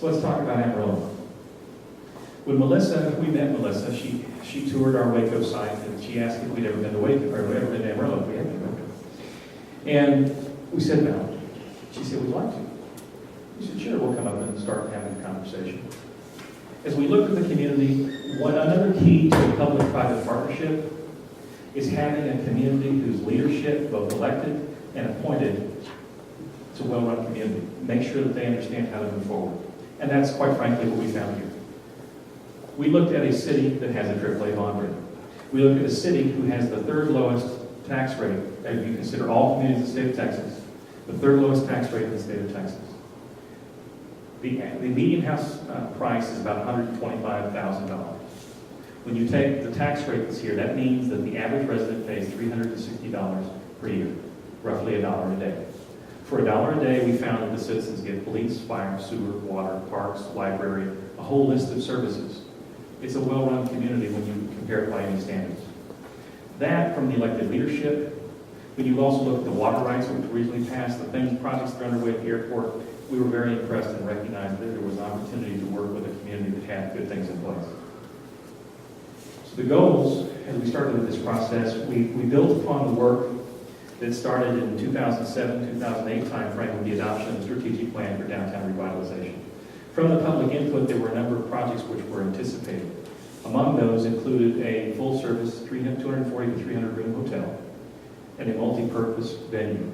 So let's talk about Amarillo. When we met Melissa, she toured our Waco site, and she asked if we'd ever been to Waco, or ever been to Amarillo, if we had been to Waco. And we said no. She said, we'd like to. We said, sure, we'll come up and start having a conversation. As we looked at the community, another key to a public-private partnership is having a community whose leadership, both elected and appointed, is a well-run community. Make sure that they understand how to move forward. And that's, quite frankly, what we found here. We looked at a city that has a AAA bond rate. We looked at a city who has the third lowest tax rate, if you consider all communities in the state of Texas, the third lowest tax rate in the state of Texas. The median house price is about $125,000. When you take the tax rate that's here, that means that the average resident pays $360 per year, roughly $1 a day. For $1 a day, we found that the citizens get police, fire, sewer, water, parks, library, a whole list of services. It's a well-run community when you compare it by any standards. That, from the elected leadership, when you also look at the water rights which recently passed, the projects that are underway at the airport, we were very impressed and recognized that there was an opportunity to work with a community that had good things in place. So the goals, as we started with this process, we built upon the work that started in 2007-2008 timeframe with the adoption of the strategic plan for downtown revitalization. From the public input, there were a number of projects which were anticipated. Among those included a full-service 240 to 300 room hotel and a multi-purpose venue.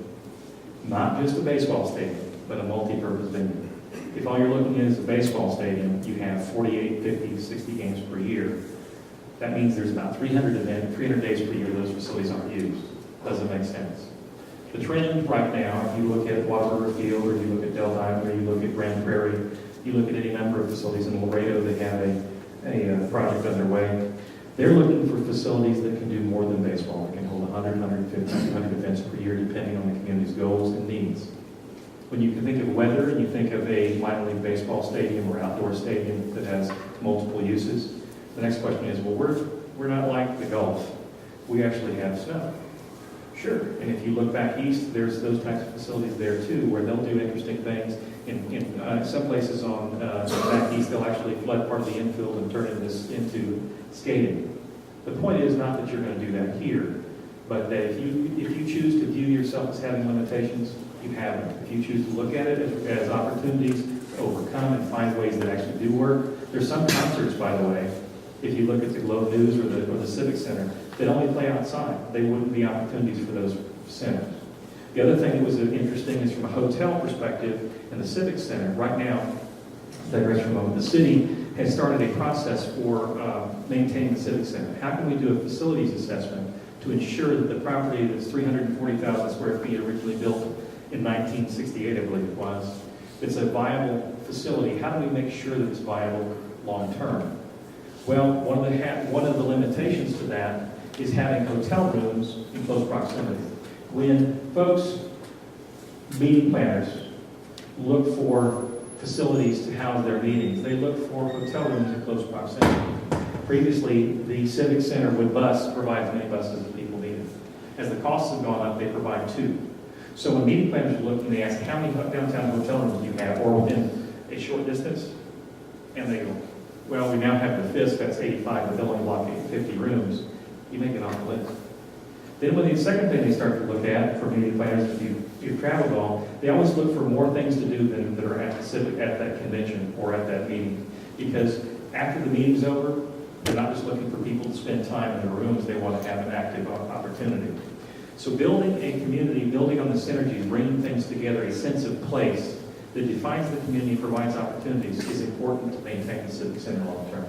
Not just a baseball stadium, but a multi-purpose venue. If all you're looking at is a baseball stadium, you have 48, 50, 60 games per year. That means there's about 300 days per year those facilities aren't used. Doesn't make sense. The trend right now, if you look at Whataburger Field, or you look at Del Diamond, or you look at Grand Prairie, you look at any number of facilities in Laredo that have a project underway, they're looking for facilities that can do more than baseball. That can hold 100, 150, 200 events per year, depending on the community's goals and needs. When you can think of weather and you think of a minor league baseball stadium or outdoor stadium that has multiple uses, the next question is, well, we're not like the Gulf. We actually have snow. Sure, and if you look back east, there's those types of facilities there too, where they'll do interesting things. In some places on back east, they'll actually flood part of the infield and turn this into skating. The point is not that you're going to do that here, but that if you choose to view yourself as having limitations, you have them. If you choose to look at it as opportunities to overcome and find ways that actually do work. There's some concerts, by the way, if you look at the Globe News or the Civic Center, that only play outside. They wouldn't be opportunities for those centers. The other thing that was interesting is from a hotel perspective in the Civic Center. Right now, digress for a moment, the city has started a process for maintaining the Civic Center. How can we do a facilities assessment to ensure that the property that's 340,000 square feet originally built in 1968, I believe it was, it's a viable facility. How do we make sure that it's viable long term? Well, one of the limitations to that is having hotel rooms in close proximity. When folks, meeting planners, look for facilities to house their meetings, they look for hotel rooms in close proximity. Previously, the Civic Center with bus provides many buses that people needed. As the costs have gone up, they provide two. So when meeting planners are looking, they ask, how many downtown hotel rooms do you have, or within a short distance? And they go, well, we now have the FISC, that's 85, but they'll only block 50 rooms. You make it off the list. Then when the second thing they start to look at, for meeting planners, if you've traveled all, they always look for more things to do than that are at the Civic, at that convention or at that meeting. Because after the meeting's over, they're not just looking for people to spend time in their rooms, they want to have an active opportunity. So building a community, building on the synergies, bringing things together, a sense of place that defines the community and provides opportunities is important to maintain the Civic Center long term.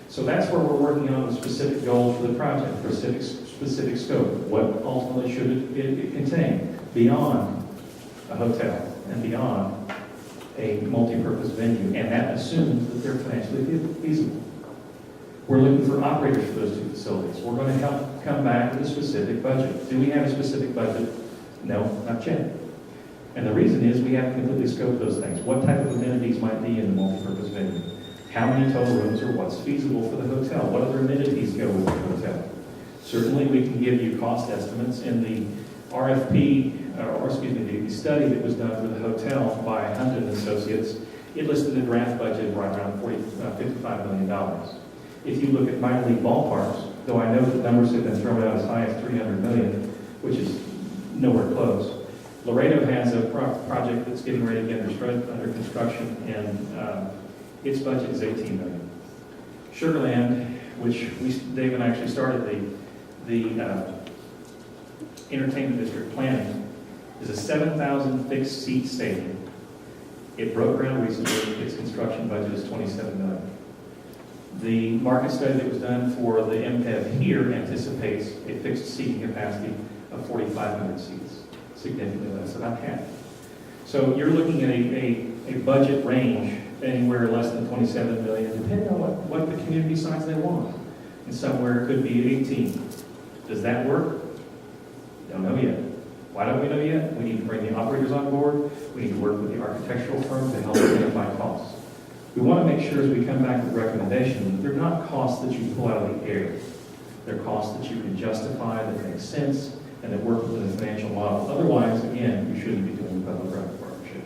So that's where we're working on the specific goals for the project, for specific scope. What ultimately should it contain beyond a hotel and beyond a multi-purpose venue, and that assumes that they're financially feasible. We're looking for operators for those two facilities. We're going to help come back with a specific budget. Do we have a specific budget? No, not yet. And the reason is we haven't completely scoped those things. What type of amenities might be in the multi-purpose venue? How many total rooms or what's feasible for the hotel? What other amenities go with the hotel? Certainly we can give you cost estimates in the RFP, the study that was done for the hotel by Hunt & Associates. it listed a draft budget of right around $55 million. If you look at minor league ballparks, though I know that numbers have been thrown out as high as $300 million, which is nowhere close, Laredo has a project that's getting ready to get under construction, and its budget is $18 million. Sugar Land, which Dave and I actually started the entertainment district planning, is a 7,000 fixed seat stadium. It broke ground recently. Its construction budget is $27 million. The market study that was done for the MPEV here anticipates a fixed seating capacity of 4,500 seats, significantly less, about half. So you're looking at a budget range anywhere less than $27 million, depending on what the community decides they want. And somewhere it could be 18. Does that work? Don't know yet. Why don't we know yet? We need to bring the operators on board. We need to work with the architectural firm to help identify costs. We want to make sure as we come back with recommendations that they're not costs that you pull out of the air. They're costs that you can justify, that make sense, and that work within the financial model. Otherwise, again, you shouldn't be doing public-private partnership.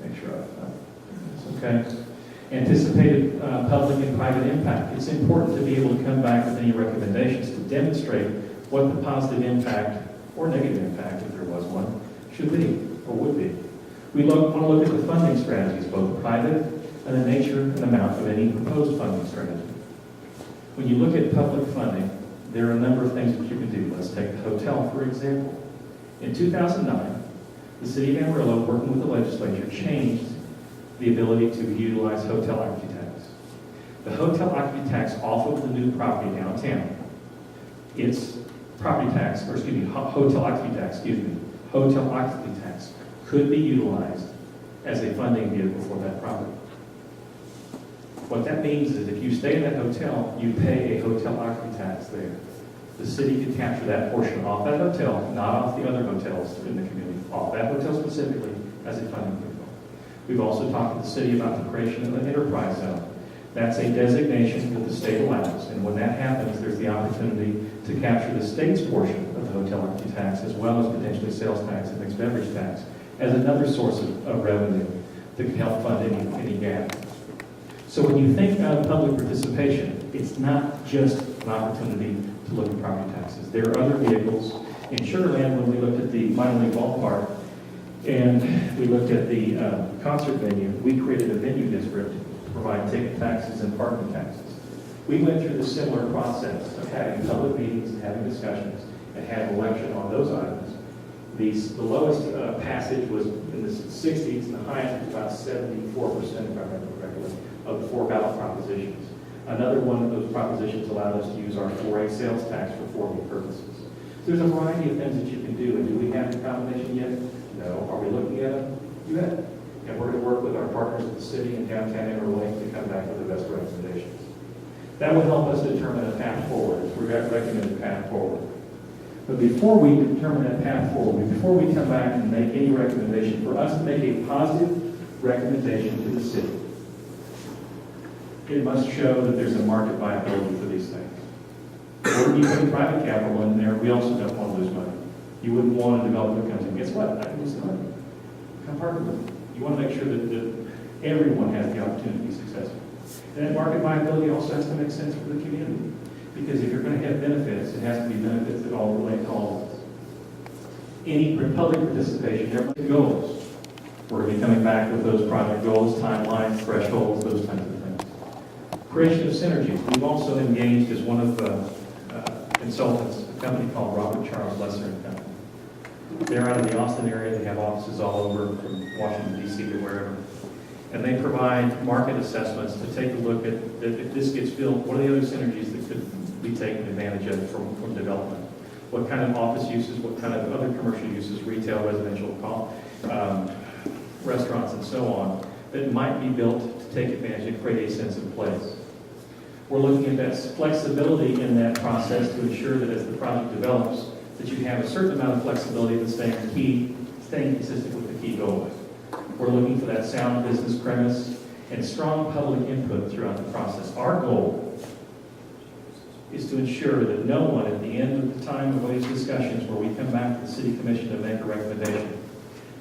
Make sure that's okay. Anticipated public and private impact. It's important to be able to come back with any recommendations to demonstrate what the positive impact or negative impact, if there was one, should be or would be. We want to look at the funding strategies, both private and the nature and amount of any proposed funding strategy. When you look at public funding, there are a number of things that you can do. Let's take the hotel, for example. In 2009, the city of Amarillo, working with the legislature, changed the ability to utilize hotel occupancy tax. The hotel occupancy tax off of the new property downtown, its property tax, or excuse me, hotel occupancy tax, hotel occupancy tax could be utilized as a funding vehicle for that property. What that means is if you stay in that hotel, you pay a hotel occupancy tax there. The city could capture that portion off that hotel, not off the other hotels in the community, off that hotel specifically as a funding vehicle. We've also talked to the city about the creation of an enterprise zone. That's a designation that the state allows, and when that happens, there's the opportunity to capture the state's portion of the hotel occupancy tax, as well as potentially sales tax and mixed beverage tax, as another source of revenue that can help fund any gap. So when you think of public participation, it's not just an opportunity to look at property taxes. There are other vehicles. In Sugar Land, when we looked at the minor league ballpark and we looked at the concert venue, we created a venue district to provide ticket taxes and parking taxes. We went through the similar process of having public meetings and having discussions and having election on those items. The lowest passage was in the 60s and the highest was about 74%, if I remember correctly, of the 4 ballot propositions. Another one of those propositions allowed us to use our 4A sales tax for 4B purposes. So there's a variety of things that you can do. And do we have the combination yet? No. Are we looking at them? You bet. And we're going to work with our partners at the city and downtown Amarillo to come back with the best recommendations. That will help us determine a path forward. We're going to recommend a path forward. But before we determine that path forward, before we come back and make any recommendation, for us to make a positive recommendation to the city, it must show that there's a market viability for these things. Or you put private capital in there, we also don't want to lose money. You wouldn't want a developer to come in. Guess what? I can lose the money. Come partner with me. You want to make sure that everyone has the opportunity to be successful. And that market viability also has to make sense for the community. Because if you're going to have benefits, it has to be benefits that all relate to all of us. Any public participation, there are goals. We're going to be coming back with those project goals, timelines, thresholds, those kinds of things. Creation of synergies. We've also engaged as one of the consultants, a company called Robert Charles Lesser and Company. They're out of the Austin area. They have offices all over from Washington, D.C. to wherever. And they provide market assessments to take a look at if this gets built, what are the other synergies that could be taken advantage of from development? What kind of office uses, what kind of other commercial uses, retail, residential, restaurants, and so on, that might be built to take advantage and create a sense of place. We're looking at that flexibility in that process to ensure that as the project develops, that you have a certain amount of flexibility that's staying consistent with the key goals. We're looking for that sound business premise and strong public input throughout the process. Our goal is to ensure that no one at the end of the time of these discussions where we come back to the City Commission to make a recommendation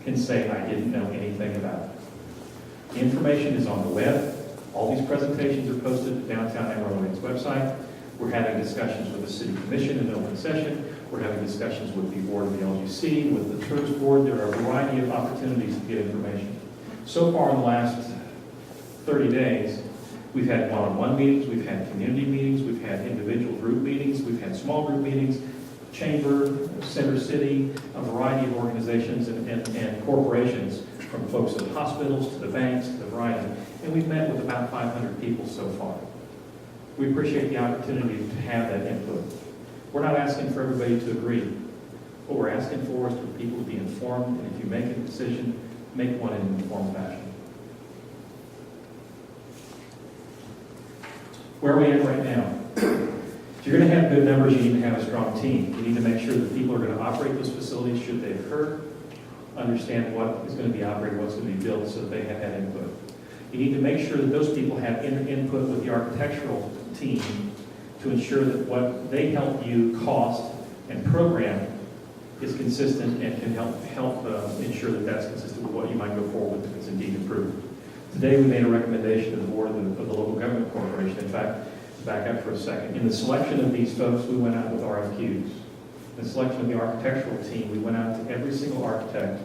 can say, I didn't know anything about it. The information is on the web. All these presentations are posted to Downtown Amarillo's website. We're having discussions with the City Commission in open session. We're having discussions with the board of the LGC, with the church board. There are a variety of opportunities to get information. So far in the last 30 days, we've had one-on-one meetings, we've had community meetings, we've had individual group meetings, we've had small group meetings, chamber, Center City, a variety of organizations and corporations, from folks at hospitals to the banks to the variety. And we've met with about 500 people so far. We appreciate the opportunity to have that input. We're not asking for everybody to agree. What we're asking for is for people to be informed, and if you make a decision, make one in an informed fashion. Where are we at right now? If you're going to have good numbers, you need to have a strong team. You need to make sure that people are going to operate those facilities should they occur, understand what is going to be operated, what's going to be built, so that they have that input. You need to make sure that those people have input with the architectural team to ensure that what they help you cost and program is consistent and can help ensure that that's consistent with what you might go forward with if it's indeed improved. Today we made a recommendation to the board of the local government corporation. In fact, back up for a second. In the selection of these folks, we went out with RFQs. In the selection of the architectural team, we went out to every single architect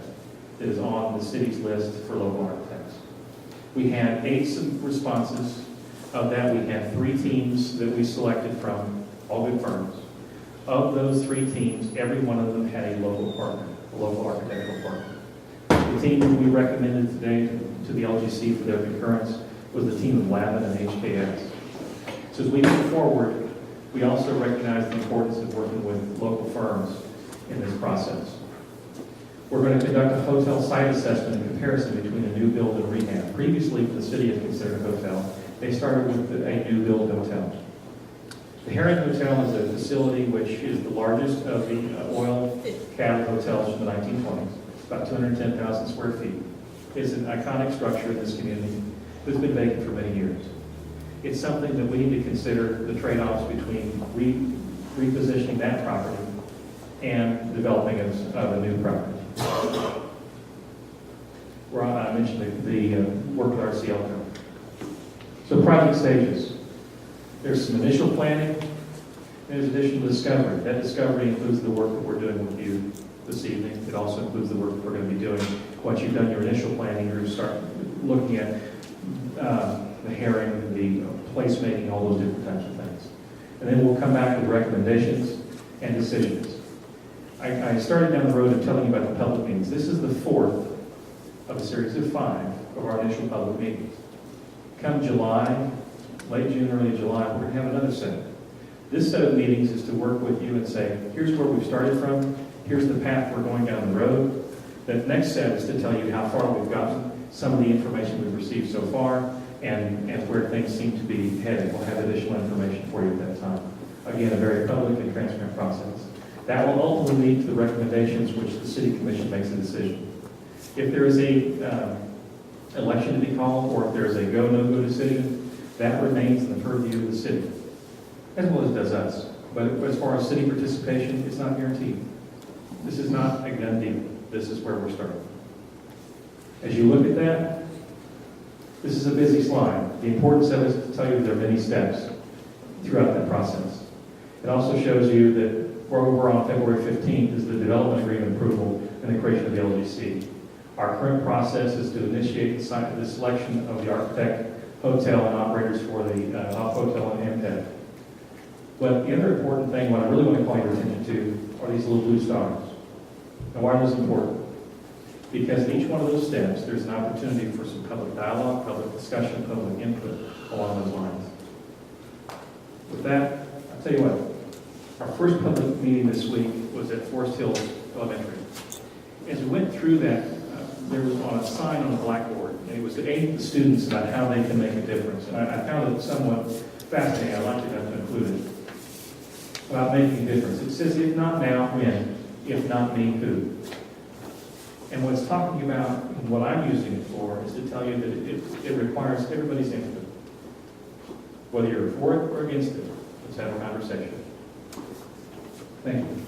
that is on the city's list for local architects. We had 8 responses. Of that, we had 3 teams that we selected from, all good firms. Of those 3 teams, every one of them had a local partner, a local architectural partner. The team that we recommended today to the LGC for their concurrence was the team of Lavin and HKS. So as we move forward, we also recognize the importance of working with local firms in this process. We're going to conduct a hotel site assessment and comparison between a new build and rehab. Previously, the city had considered a hotel. They started with a new build hotel. The Heron Hotel is a facility which is the largest of the oil cabin hotels from the 1920s. It's about 210,000 square feet. It's an iconic structure in this community that's been vacant for many years. It's something that we need to consider the trade-offs between repositioning that property and developing a new property. I mentioned the work with RCL. So project stages. There's some initial planning, and there's additional discovery. That discovery includes the work that we're doing with you this evening. It also includes the work that we're going to be doing. Once you've done your initial planning, you're going to start looking at the herring, the placemaking, all those different types of things. And then we'll come back with recommendations and decisions. I started down the road of telling you about the public meetings. This is the 4th of a series of 5 of our initial public meetings. Come July, late June, early July, we're going to have another set. This set of meetings is to work with you and say, here's where we've started from, here's the path we're going down the road. The next set is to tell you how far we've gotten, some of the information we've received so far, and where things seem to be headed. We'll have additional information for you at that time. Again, a very public and transparent process. That will ultimately lead to the recommendations which the City Commission makes a decision. If there is a election to be called, or if there is a go, no-go decision, that remains in the purview of the city, as well as does us. But as far as city participation, it's not guaranteed. This is not a done deal. This is where we're starting. As you look at that, this is a busy slide. The importance of it is to tell you that there are many steps throughout that process. It also shows you that where we're on February 15th is the development agreement approval and the creation of the LGC. Our current process is to initiate the selection of the architect, hotel, and operators for the hotel and MPED. But the other important thing, what I really want to call your attention to, are these little blue stars. And why are those important? Because in each one of those steps, there's an opportunity for some public dialogue, public discussion, public input along those lines. With that, I'll tell you what, our first public meeting this week was at Forest Hills Elementary. As we went through that, there was on a sign on the blackboard, and it was to aid the students about how they can make a difference. And I found it somewhat fascinating. I'd like to include it. About making a difference. It says, if not now, when? If not me, who? And what it's talking about, and what I'm using it for, is to tell you that it requires everybody's input. Whether you're for it or against it, let's have a conversation. Thank you.